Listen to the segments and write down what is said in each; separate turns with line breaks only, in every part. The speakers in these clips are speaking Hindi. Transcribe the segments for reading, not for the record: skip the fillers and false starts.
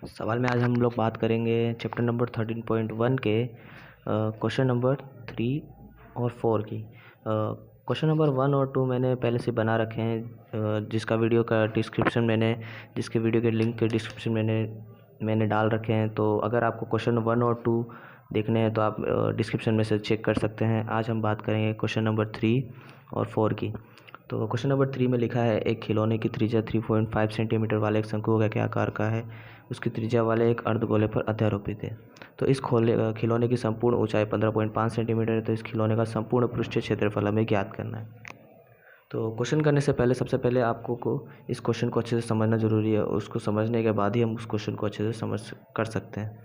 सवाल में आज हम लोग बात करेंगे चैप्टर नंबर 13.1 के क्वेश्चन नंबर 3 और 4 की। क्वेश्चन नंबर 1 और 2 मैंने पहले से बना रखे हैं, जिसके वीडियो के लिंक के डिस्क्रिप्शन मैंने डाल रखे हैं। तो अगर आपको क्वेश्चन 1 और 2 देखने हैं तो आप डिस्क्रिप्शन में से चेक कर सकते हैं। आज हम बात करेंगे क्वेश्चन नंबर 3 और 4 की। तो क्वेश्चन नंबर 3 में लिखा है, एक खिलौने की त्रिज्या 3.5 सेंटीमीटर वाले एक शंकु का क्या आकार का है, उसकी त्रिज्या वाले एक अर्धगोले पर अध्यारोपित है। तो इस खिलौने की संपूर्ण ऊंचाई 15.5 सेंटीमीटर है। तो इस खिलौने का संपूर्ण पृष्ठीय क्षेत्रफल हमें ज्ञात करना है। तो क्वेश्चन करने से पहले सबसे पहले आपको इस क्वेश्चन को अच्छे से समझना ज़रूरी है। उसको समझने के बाद ही हम उस क्वेश्चन को अच्छे से समझ कर सकते हैं।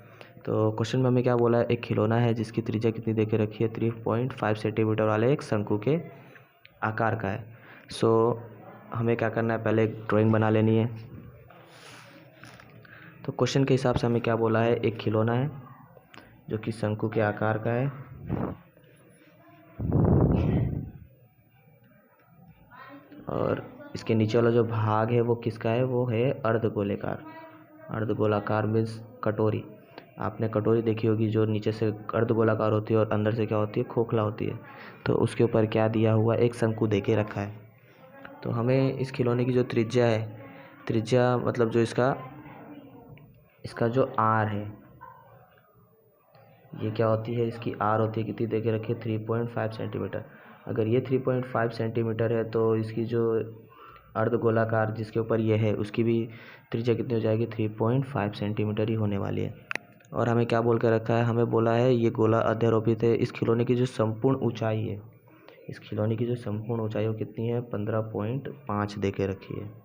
तो क्वेश्चन में हमें क्या बोला है, एक खिलौना है जिसकी त्रिज्या कितनी दे के रखी है, 3.5 सेंटीमीटर वाले एक शंकु के आकार का है। सो हमें क्या करना है, पहले एक ड्राइंग बना लेनी है। तो क्वेश्चन के हिसाब से हमें क्या बोला है, एक खिलौना है जो कि शंकु के आकार का है और इसके नीचे वाला जो भाग है वो किसका है, वो है अर्धगोलाकार। अर्धगोलाकार मीन्स कटोरी। आपने कटोरी देखी होगी जो नीचे से अर्धगोलाकार होती है और अंदर से क्या होती है, खोखला होती है। तो उसके ऊपर क्या दिया हुआ, एक शंकु दे के रखा है। तो हमें इस खिलौने की जो त्रिज्या है, त्रिज्या मतलब जो इसका जो आर है, ये क्या होती है, इसकी आर होती है, कितनी दे के रखी है, 3.5 सेंटीमीटर। अगर ये 3.5 सेंटीमीटर है तो इसकी जो अर्धगोलाकार जिसके ऊपर ये है उसकी भी त्रिज्या कितनी हो जाएगी, 3.5 सेंटीमीटर ही होने वाली है। और हमें क्या बोल कर रखा है, हमें बोला है ये गोला अध्यारोपित है। इस खिलौने की जो संपूर्ण ऊंचाई है, इस खिलौने की जो संपूर्ण ऊंचाई वो कितनी है, 15.5 दे के रखी है।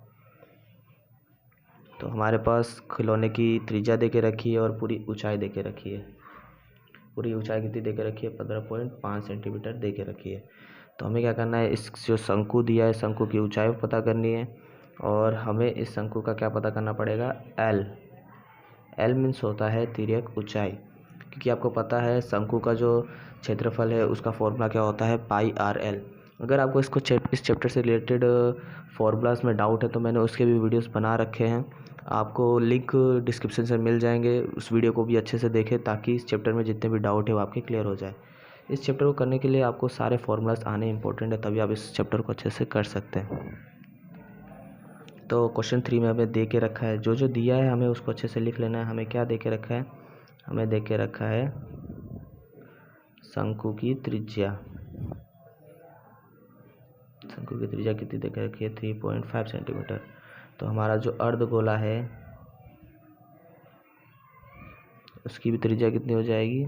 तो हमारे पास खिलौने की त्रिज्या दे के रखी है और पूरी ऊंचाई दे के रखी है। पूरी ऊंचाई कितनी दे के रखी है, 15.5 सेंटीमीटर दे के रखी है। तो हमें क्या करना है, इस जो शंकु दिया है, शंकु की ऊंचाई पता करनी है और हमें इस शंकु का क्या पता करना पड़ेगा, एल मीन्स होता है तिर्यक ऊंचाई। क्योंकि आपको पता है शंकु का जो क्षेत्रफल है उसका फॉर्मूला क्या होता है, पाई आर एल। अगर आपको इस चैप्टर से रिलेटेड फॉर्मूलाज में डाउट है तो मैंने उसके भी वीडियोस बना रखे हैं, आपको लिंक डिस्क्रिप्शन से मिल जाएंगे। उस वीडियो को भी अच्छे से देखें ताकि इस चैप्टर में जितने भी डाउट है वो आपके क्लियर हो जाए। इस चैप्टर को करने के लिए आपको सारे फॉर्मूलाज आने इंपॉर्टेंट है, तभी आप इस चैप्टर को अच्छे से कर सकते हैं। तो क्वेश्चन 3 में हमें दे के रखा है, जो जो दिया है हमें उसको अच्छे से लिख लेना है। हमें क्या दे के रखा है, हमें दे के रखा है शंकु की त्रिज्या। शंकु की त्रिज्या कितनी दे के रखी है, 3.5 सेंटीमीटर। तो हमारा जो अर्धगोला है उसकी भी त्रिज्या कितनी हो जाएगी,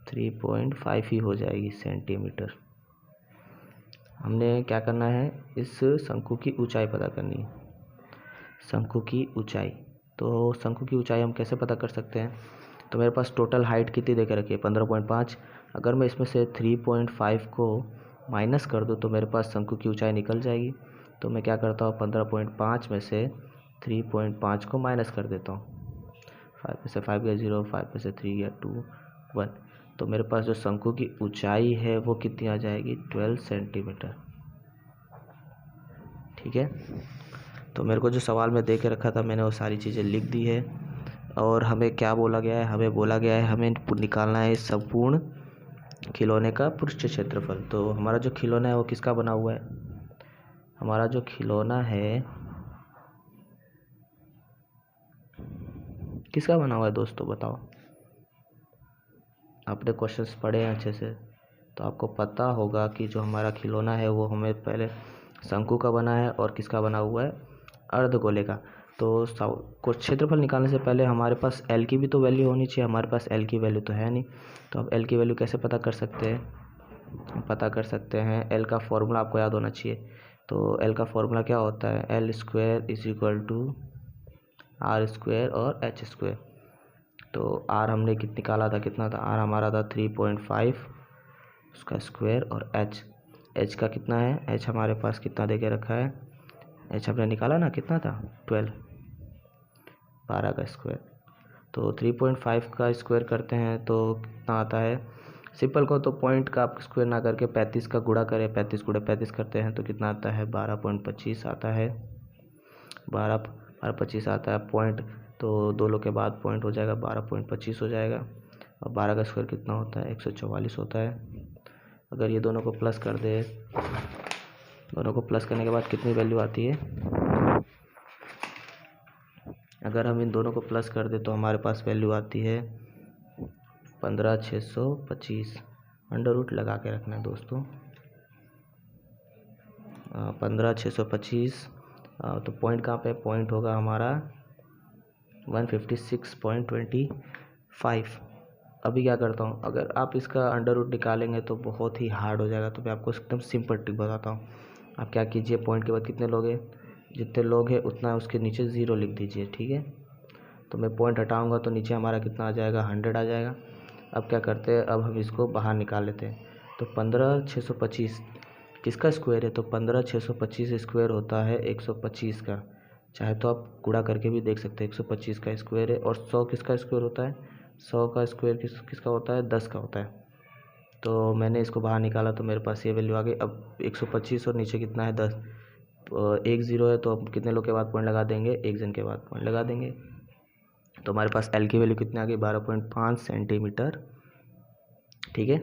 3.5 ही हो जाएगी सेंटीमीटर। हमने क्या करना है, इस शंकु की ऊंचाई पता करनी है, शंकु की ऊंचाई। तो शंकु की ऊंचाई हम कैसे पता कर सकते हैं, तो मेरे पास टोटल हाइट कितनी दे के रखी है, 15.5। अगर मैं इसमें से 3.5 को माइनस कर दूँ तो मेरे पास शंकु की ऊंचाई निकल जाएगी। तो मैं क्या करता हूँ, 15.5 में से 3.5 को माइनस कर देता हूँ। 5 में से 5 गया 0, 5 में से 3 गया 2, 1। तो मेरे पास जो शंकु की ऊंचाई है वो कितनी आ जाएगी, 12 सेंटीमीटर। ठीक है। तो मेरे को जो सवाल में दे के रखा था मैंने वो सारी चीज़ें लिख दी है। और हमें क्या बोला गया है, हमें बोला गया है हमें निकालना है संपूर्ण खिलौने का पृष्ठ क्षेत्रफल। तो हमारा जो खिलौना है वो किसका बना हुआ है, हमारा जो खिलौना है किसका बना हुआ है दोस्तों, बताओ। आपने क्वेश्चंस पढ़े हैं अच्छे से तो आपको पता होगा कि जो हमारा खिलौना है वो हमें पहले शंकु का बना है और किसका बना हुआ है, अर्धगोले का। तो कुछ क्षेत्रफल निकालने से पहले हमारे पास एल की भी तो वैल्यू होनी चाहिए। हमारे पास एल की वैल्यू तो है नहीं, तो अब एल की वैल्यू कैसे पता कर सकते हैं, हम पता कर सकते हैं, एल का फॉर्मूला आपको याद होना चाहिए। तो एल का फॉर्मूला क्या होता है, L square is equal to R square और एच स्क्वायर। तो आर हमने निकाला था, कितना था, आर हमारा था 3.5 उसका स्क्वायर, और एच का कितना है, एच हमारे पास कितना दे के रखा है, एच हमने निकाला ना, कितना था, 12 का स्क्वायर। तो 3.5 का स्क्वायर करते हैं तो कितना आता है, सिंपल को तो पॉइंट का आप स्क्वायर ना करके 35 का गुणा करें, 35 गुणा 35 करते हैं तो कितना आता है, 12.25 आता है, 12 25 आता है। पॉइंट तो 2 लोग के बाद पॉइंट हो जाएगा 12.25 हो जाएगा। और 12 का स्क्वायर कितना होता है 144 होता है। अगर ये दोनों को प्लस कर दे, दोनों को प्लस करने के बाद कितनी वैल्यू आती है, अगर हम इन दोनों को प्लस कर दे तो हमारे पास वैल्यू आती है 15,625। अंडर रूट लगा के रखना है दोस्तों। 15,625। तो पॉइंट कहाँ पे, पॉइंट होगा हमारा 156.25। अभी क्या करता हूँ, अगर आप इसका अंडर रूट निकालेंगे तो बहुत ही हार्ड हो जाएगा, तो मैं आपको एकदम सिंपल ट्रिक बताता हूँ। आप क्या कीजिए, पॉइंट के बाद कितने लोग हैं, जितने लोग हैं उतना उसके नीचे 0 लिख दीजिए, ठीक है। तो मैं पॉइंट हटाऊँगा तो नीचे हमारा कितना आ जाएगा, 100 आ जाएगा। अब क्या करते हैं, अब हम इसको बाहर निकाल लेते हैं। तो 15,625 किसका स्क्वायर है, तो 15,625 स्क्वायर होता है 125 का। चाहे तो आप गुणा करके भी देख सकते हैं, 125 का स्क्वायर है। और 100 किसका स्क्वायर होता है, 100 का स्क्वायर किसका होता है, 10 का होता है। तो मैंने इसको बाहर निकाला तो मेरे पास ये वैल्यू आ गई। अब 125 और नीचे कितना है 10, तो 1 0 है, तो अब कितने लोग के बाद पॉइंट लगा देंगे, एक जन के बाद पॉइंट लगा देंगे। तो हमारे पास एल की वैल्यू कितनी आ गई, 12.5 सेंटीमीटर, ठीक है।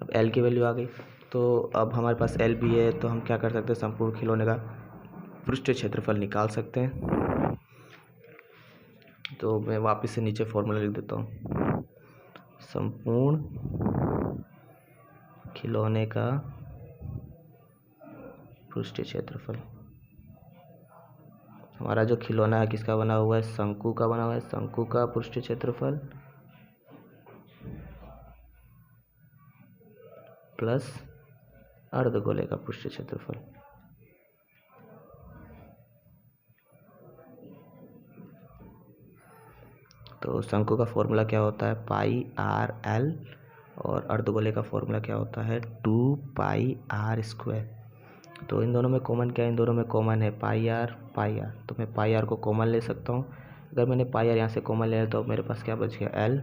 अब एल की वैल्यू आ गई, तो अब हमारे पास एल भी है, तो हम क्या कर सकते हैं, संपूर्ण खिलौने का पृष्ठीय क्षेत्रफल निकाल सकते हैं। तो मैं वापस से नीचे फॉर्मूला लिख देता हूँ। संपूर्ण खिलौने का पृष्ठीय क्षेत्रफल, हमारा जो खिलौना है किसका बना हुआ है, शंकु का बना हुआ है। शंकु का पृष्ठीय क्षेत्रफल प्लस अर्धगोले का पृष्ठीय क्षेत्रफल। तो शंकु का फॉर्मूला क्या होता है, पाई आर एल, और अर्धगोले का फॉर्मूला क्या होता है, 2 पाई आर स्क्वायर। तो इन दोनों में कॉमन क्या है, इन दोनों में कॉमन है पाई आर, तो मैं पाई आर को कॉमन ले सकता हूँ। अगर मैंने पाई आर यहाँ से कॉमन ले लिया तो मेरे पास क्या बच गया, एल,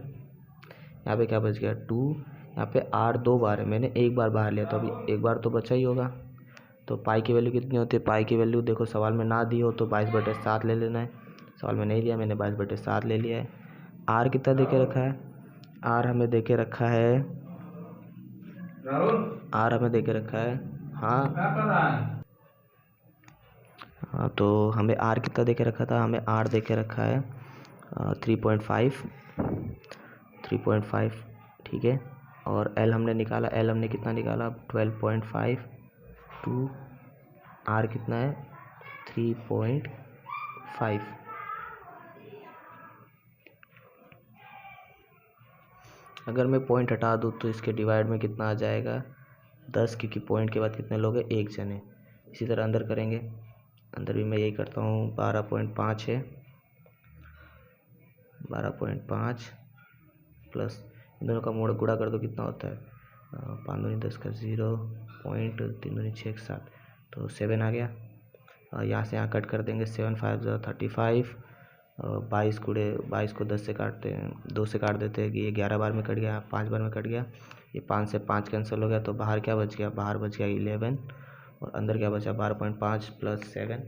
यहाँ पे क्या बच गया 2, यहाँ पे आर 2 बार है, मैंने एक बार बाहर लिया तो अभी एक बार तो बचा ही होगा। तो पाई की वैल्यू कितनी होती है, पाई की वैल्यू देखो सवाल में ना दी हो तो 22/7 ले लेना है। सवाल में नहीं दिया, मैंने 22/7 ले लिया है। आर कितना दे के रखा है, आर हमें दे के रखा है, आर हमें दे के रखा है, हाँ तो हमें आर कितना दे के रखा था, हमें आर दे के रखा है 3.5, ठीक है। और एल हमने निकाला, एल हमने कितना निकाला 12.5, टू आर कितना है 3.5। अगर मैं पॉइंट हटा दूँ तो इसके डिवाइड में कितना आ जाएगा 10, क्योंकि पॉइंट के बाद कितने लोग हैं, एक जन है। इसी तरह अंदर करेंगे, अंदर भी मैं यही करता हूँ, 12.5 है, 12.5 प्लस इन दोनों का मोड़ गुणा कर दो कितना होता है, 5 दूनी 10 का 0, 3 दूनी 6 7, तो 7 आ गया। यहाँ से यहाँ कट कर देंगे, 7 5 35, 22 को 10 से काटते हैं, 2 से काट देते हैं कि ये 11 बार में कट गया, 5 बार में कट गया, ये 5 से 5 कैंसिल हो गया, तो बाहर क्या बच गया, बाहर बच गया 11, और अंदर क्या बचा 12.5 प्लस 7,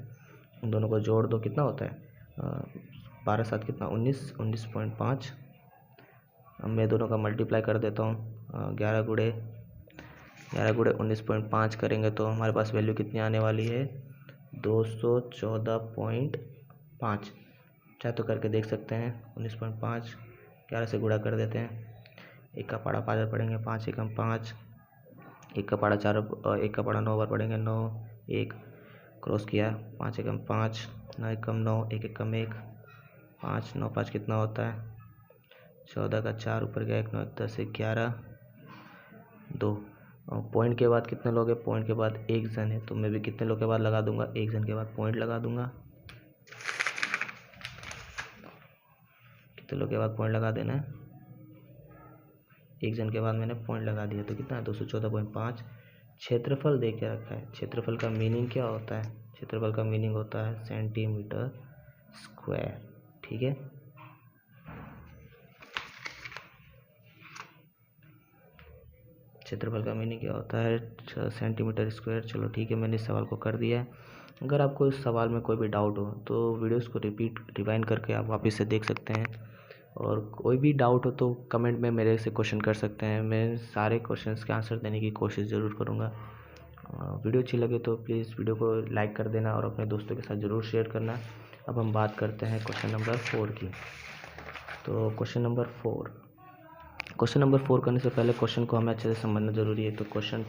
उन दोनों को जोड़ दो कितना होता है 12 7 कितना 19.5। अब मैं दोनों का मल्टीप्लाई कर देता हूँ, 11 गुणे 19.5 करेंगे तो हमारे पास वैल्यू कितनी आने वाली है 214.5। चाहे तो करके देख सकते हैं, 19.5 11 से गुणा कर देते हैं, एक का पाड़ा 5 बार पढ़ेंगे, 5 एकम 5, एक का पाड़ा 4, एक का पाड़ा 9 बार पढ़ेंगे, 9 1 क्रॉस किया, 5 एकम 5, 9 एकम 9, 1 एकम 1, 5 9 5 कितना होता है 14 का 4 ऊपर गया 1 9 10 11 2। पॉइंट के बाद कितने लोग हैं, पॉइंट के बाद एक जन है, तो मैं भी कितने लोग के बाद लगा दूंगा, एक जन के बाद पॉइंट लगा दूंगा। कितने लोग के बाद पॉइंट लगा देना है, एक जन के बाद मैंने पॉइंट लगा दिया, तो कितना है 214.5। क्षेत्रफल दे के रखा है, क्षेत्रफल का मीनिंग क्या होता है, क्षेत्रफल का मीनिंग होता है सेंटीमीटर स्क्वायर, ठीक है। क्षेत्रफल का मीनिंग क्या होता है सेंटीमीटर स्क्वायर। चलो ठीक है, मैंने इस सवाल को कर दिया है। अगर आपको इस सवाल में कोई भी डाउट हो तो वीडियोस को रिवाइंड करके आप वापस से देख सकते हैं, और कोई भी डाउट हो तो कमेंट में मेरे से क्वेश्चन कर सकते हैं। मैं सारे क्वेश्चंस के आंसर देने की कोशिश ज़रूर करूँगा। वीडियो अच्छी लगे तो प्लीज़ वीडियो को लाइक कर देना और अपने दोस्तों के साथ ज़रूर शेयर करना। अब हम बात करते हैं क्वेश्चन नंबर 4 की। तो क्वेश्चन नंबर 4 करने से पहले क्वेश्चन को हमें अच्छे से समझना ज़रूरी है। तो क्वेश्चन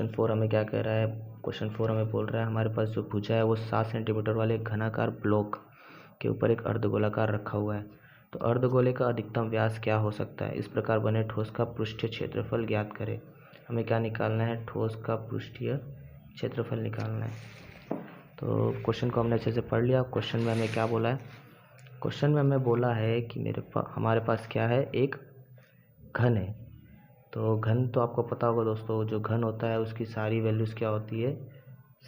4 हमें क्या कह रहा है? क्वेश्चन 4 हमें बोल रहा है हमारे पास जो भुजा है वो 7 सेंटीमीटर वाले घनाकार ब्लॉक के ऊपर एक अर्धगोलाकार रखा हुआ है। तो अर्धगोले का अधिकतम व्यास क्या हो सकता है? इस प्रकार बने ठोस का पृष्ठीय क्षेत्रफल ज्ञात करें। हमें क्या निकालना है? ठोस का पृष्ठीय क्षेत्रफल निकालना है। तो क्वेश्चन को हमने अच्छे से पढ़ लिया। क्वेश्चन में हमें क्या बोला है? क्वेश्चन में हमें बोला है कि हमारे पास क्या है? एक घन है। तो घन तो आपको पता होगा दोस्तों, जो घन होता है उसकी सारी वैल्यूज़ क्या होती है?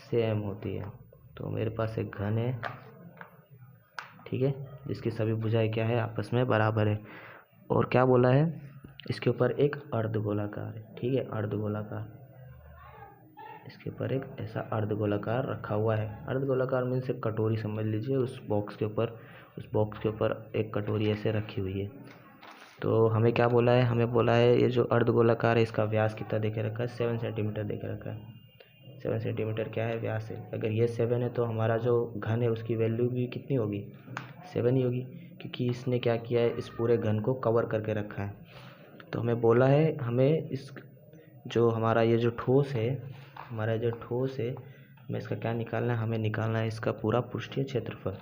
सेम होती है। तो मेरे पास एक घन है, ठीक है, जिसकी सभी भुजाएं क्या है? आपस में बराबर है। और क्या बोला है? इसके ऊपर एक अर्धगोलाकार है, ठीक है, अर्धगोलाकार, इसके ऊपर एक ऐसा अर्धगोलाकार रखा हुआ है। अर्धगोलाकार मीन्स एक कटोरी समझ लीजिए। उस बॉक्स के ऊपर एक कटोरी ऐसे रखी हुई है। तो हमें क्या बोला है? हमें बोला है ये जो अर्धगोलाकार है इसका व्यास कितना देखे रखा है? 7 सेंटीमीटर देखे रखा है। 7 सेंटीमीटर क्या है? व्यास है। अगर ये 7 है तो हमारा जो घन है उसकी वैल्यू भी कितनी होगी? 7 ही होगी, क्योंकि इसने क्या किया है? इस पूरे घन को कवर करके रखा है। तो हमें बोला है हमें इस जो हमारा ये जो ठोस है, हमें इसका क्या निकालना है? हमें निकालना है इसका पूरा पृष्ठीय क्षेत्रफल।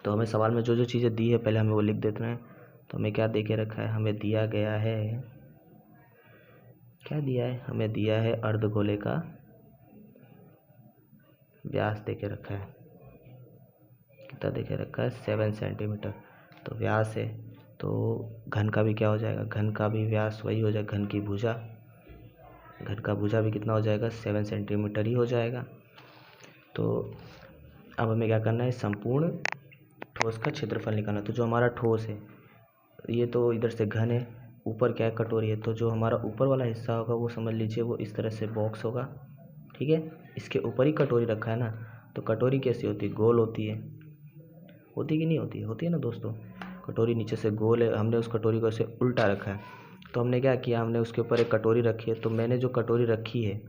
तो हमें सवाल में जो जो चीज़ें दी है पहले हमें वो लिख देते हैं। तो हमें क्या दे के रखा है? हमें दिया गया है, क्या दिया है? हमें दिया है अर्धगोले का व्यास दे के रखा है। कितना दे के रखा है? 7 सेंटीमीटर। तो व्यास है, तो घन का भी क्या हो जाएगा? घन का भी व्यास वही हो जाएगा, घन का भुजा भी कितना हो जाएगा? 7 सेंटीमीटर ही हो जाएगा। तो अब हमें क्या करना है? संपूर्ण ठोस का क्षेत्रफल निकालना। तो जो हमारा ठोस है, ये तो इधर से घन है, ऊपर क्या है? कटोरी है। तो जो हमारा ऊपर वाला हिस्सा होगा वो समझ लीजिए वो इस तरह से बॉक्स होगा, ठीक है। इसके ऊपर ही कटोरी रखा है ना, तो कटोरी कैसी होती है? गोल होती है। होती कि नहीं होती? होती है ना दोस्तों। कटोरी नीचे से गोल है, हमने उस कटोरी को ऐसे उल्टा रखा है। तो हमने क्या किया? हमने उसके ऊपर एक कटोरी रखी है। तो मैंने जो कटोरी रखी है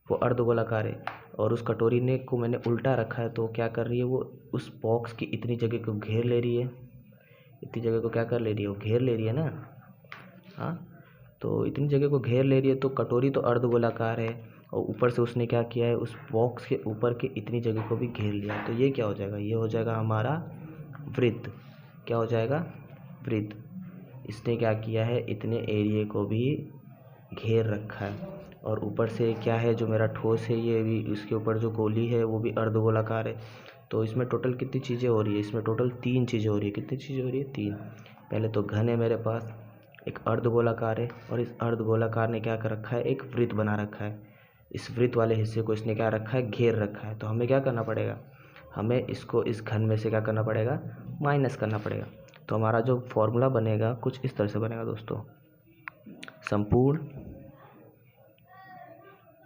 वो अर्धगोलाकार है, और उस कटोरी ने को मैंने उल्टा रखा है। तो क्या कर रही है? वो उस बॉक्स की इतनी जगह को घेर ले रही है। इतनी जगह को क्या कर ले रही है? वो घेर ले रही है ना। हाँ, तो इतनी जगह को घेर ले रही है। तो कटोरी तो अर्धगोलाकार है, और ऊपर से उसने क्या किया है? उस बॉक्स के ऊपर के इतनी जगह को भी घेर लिया। तो ये क्या हो जाएगा? ये हो जाएगा हमारा वृत्त। क्या हो जाएगा? वृत्त। इसने क्या किया है? इतने एरिया को भी घेर रखा है। और ऊपर से क्या है? जो मेरा ठोस है ये भी, इसके ऊपर जो गोली है वो भी अर्धगोलाकार है। तो इसमें टोटल कितनी चीज़ें हो रही है? इसमें टोटल 3 चीज़ें हो रही है। कितनी चीज़ें हो रही है? 3। पहले तो घन है मेरे पास, एक अर्धगोलाकार है, और इस अर्धगोलाकार ने क्या कर रखा है? एक वृत्त बना रखा है। इस वृत्त वाले हिस्से को इसने क्या रखा है? घेर रखा है। तो हमें क्या करना पड़ेगा? हमें इसको इस घन में से क्या करना पड़ेगा? माइनस करना पड़ेगा। तो हमारा जो फॉर्मूला बनेगा कुछ इस तरह से बनेगा दोस्तों। संपूर्ण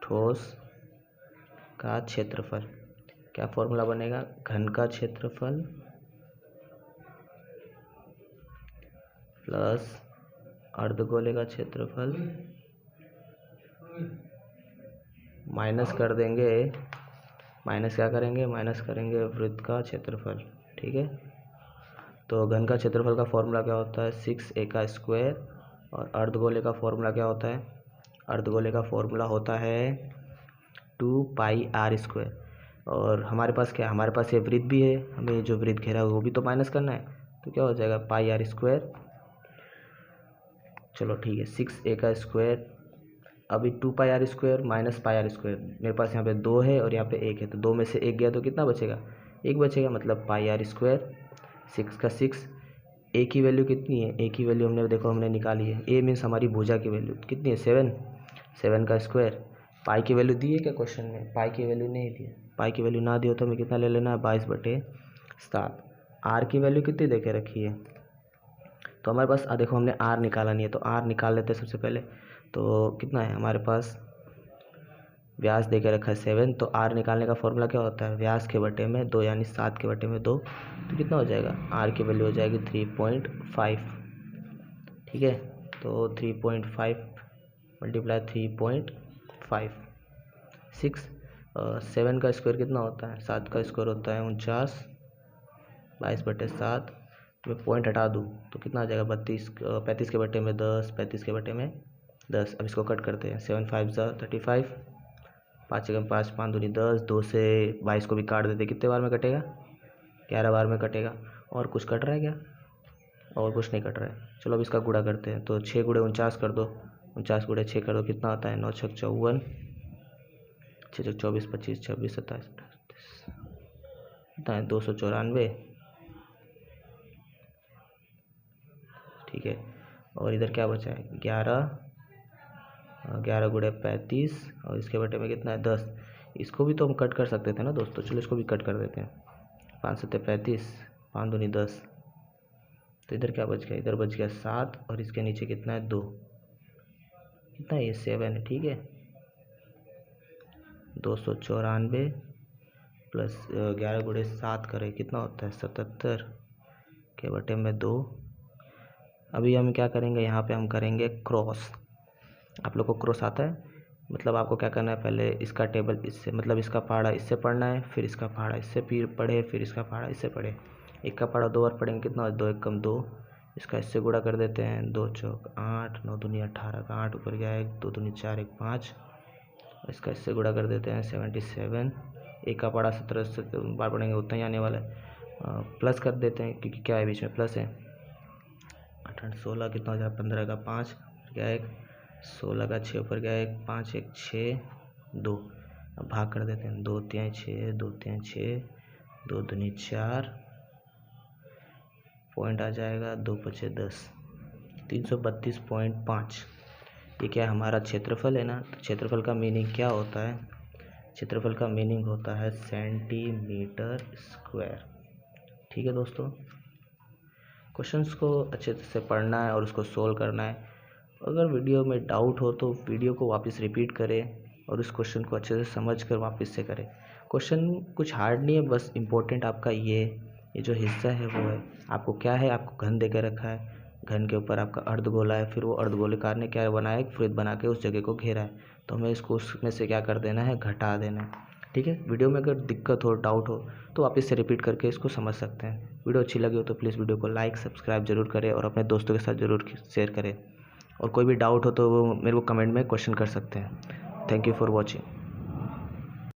ठोस का क्षेत्रफल, क्या फॉर्मूला बनेगा? घन का क्षेत्रफल प्लस अर्धगोले का क्षेत्रफल माइनस कर देंगे, माइनस क्या करेंगे? माइनस करेंगे वृत्त का क्षेत्रफल, ठीक है। तो घन का क्षेत्रफल का फॉर्मूला क्या होता है? 6a का स्क्वायर। और अर्धगोले का फॉर्मूला क्या होता है? अर्धगोले का फॉर्मूला होता है 2πr²। और हमारे पास क्या है? हमारे पास ये वृत्त भी है, हमें जो वृत्त घेरा है वो भी तो माइनस करना है। तो क्या हो जाएगा? πr²। चलो ठीक है, 6a का स्क्वायर। अभी 2πr² माइनस πr², मेरे पास यहाँ पे 2 है और यहाँ पे 1 है। तो 2 में से 1 गया तो कितना बचेगा? 1 बचेगा, मतलब πr²। 6 का 6। ए की वैल्यू कितनी है? ए की वैल्यू हमने निकाली है। ए मीन्स हमारी भुजा की वैल्यू कितनी है? 7। 7 का स्क्वायर। पाई की वैल्यू दी है क्या क्वेश्चन में? पाई की वैल्यू नहीं दी है। पाई की वैल्यू ना दी हो तो हमें कितना ले लेना है? 22/7। आर की वैल्यू कितनी दे के रखी है? तो हमारे पास देखो हमने आर निकाला नहीं है, तो आर निकाल लेते हैं सबसे पहले। तो कितना है हमारे पास? व्यास दे के रखा है 7, तो आर निकालने का फॉर्मूला क्या होता है, व्यास के बटे में 2 यानी 7 के बटे में 2, तो कितना हो जाएगा, आर की वैल्यू हो जाएगी 3.5। ठीक है, तो 3.5 मल्टीप्लाई 3.5 6। 7 का स्क्वायर कितना होता है, 7 का स्क्वायर होता है 49, 22/7। मैं पॉइंट हटा दूँ तो कितना आ जाएगा 35 के बटे में 10, 35 के बटे में 10। अब इसको कट करते हैं, 7 5 35, 5 एकम 5, 5 दूनी 10, 2 से 22 को भी काट देते, कितने बार में कटेगा, 11 बार में कटेगा। और कुछ कट रहा है क्या, और कुछ नहीं कट रहा है। चलो अब इसका गुणा करते हैं, तो 6 गुणे 49 कर दो, 49 गुणे 6 कर दो, कितना आता है 9 6 54, 6 6 24 25 26 27 कितना है 294। ठीक है, और इधर क्या बचा है 11 गुणे 35, और इसके बटे में कितना है 10। इसको भी तो हम कट कर सकते थे ना दोस्तों, चलो इसको भी कट कर देते हैं। 5 7 35, 5 दूनी 10, तो इधर क्या बच गया, इधर बच गया 7, और इसके नीचे कितना है 2, कितना है ये 7 है। ठीक है, 294 प्लस 11 गुणे 7 करें कितना होता है 77 के बटे में 2। अभी हम क्या करेंगे, यहाँ पे हम करेंगे क्रॉस। आप लोग को क्रॉस आता है, मतलब आपको क्या करना है, पहले इसका टेबल इससे, मतलब इसका पहाड़ा इससे पढ़ना है, फिर इसका पहाड़ा इससे फिर पढ़े, फिर इसका पहाड़ा इससे पढ़े। एक का पहाड़ा 2 बार पढ़ेंगे, कितना 2 1 कम 2, इसका इससे गुणा कर देते हैं, 2 चौक 8, 9 दूनी 18 का 8 ऊपर गया 1, 2 दूनी 4 1 5, इसका इससे गुणा कर देते हैं 77। एक का पहाड़ा 17 से बार पढ़ेंगे उतना ही आने वाला है, प्लस कर देते हैं क्योंकि क्या है बीच में प्लस है। 8 16 कितना हो जाए 15 का 5 गया 1, 16 का 6 ऊपर गया 1, 5 1 6 2। अब भाग कर देते हैं, 2 3 6, 2 3 6, 2 दूनी 4, पॉइंट आ जाएगा 2 5 10, 332.5। ये क्या है हमारा क्षेत्रफल है ना। तो क्षेत्रफल का मीनिंग क्या होता है, क्षेत्रफल का मीनिंग होता है सेंटीमीटर स्क्वायर। ठीक है दोस्तों, क्वेश्चंस को अच्छे से पढ़ना है और उसको सोल्व करना है। अगर वीडियो में डाउट हो तो वीडियो को वापस रिपीट करें और उस क्वेश्चन को अच्छे से समझ कर वापस से करें। क्वेश्चन कुछ हार्ड नहीं है, बस इम्पोर्टेंट आपका ये जो हिस्सा है वो है। आपको क्या है, आपको घन दे के रखा है, घन के ऊपर आपका अर्धगोला है, फिर वो अर्धगोलाकार ने क्या बनाया, एक वृत्त बना के उस जगह को घेरा है, तो हमें इसको उसमें से क्या कर देना है, घटा देना है। ठीक है, वीडियो में अगर दिक्कत हो डाउट हो तो वापस से रिपीट करके इसको समझ सकते हैं। वीडियो अच्छी लगी हो तो प्लीज़ वीडियो को लाइक सब्सक्राइब जरूर करें और अपने दोस्तों के साथ ज़रूर शेयर करें। और कोई भी डाउट हो तो वो मेरे को कमेंट में क्वेश्चन कर सकते हैं। Thank you for watching.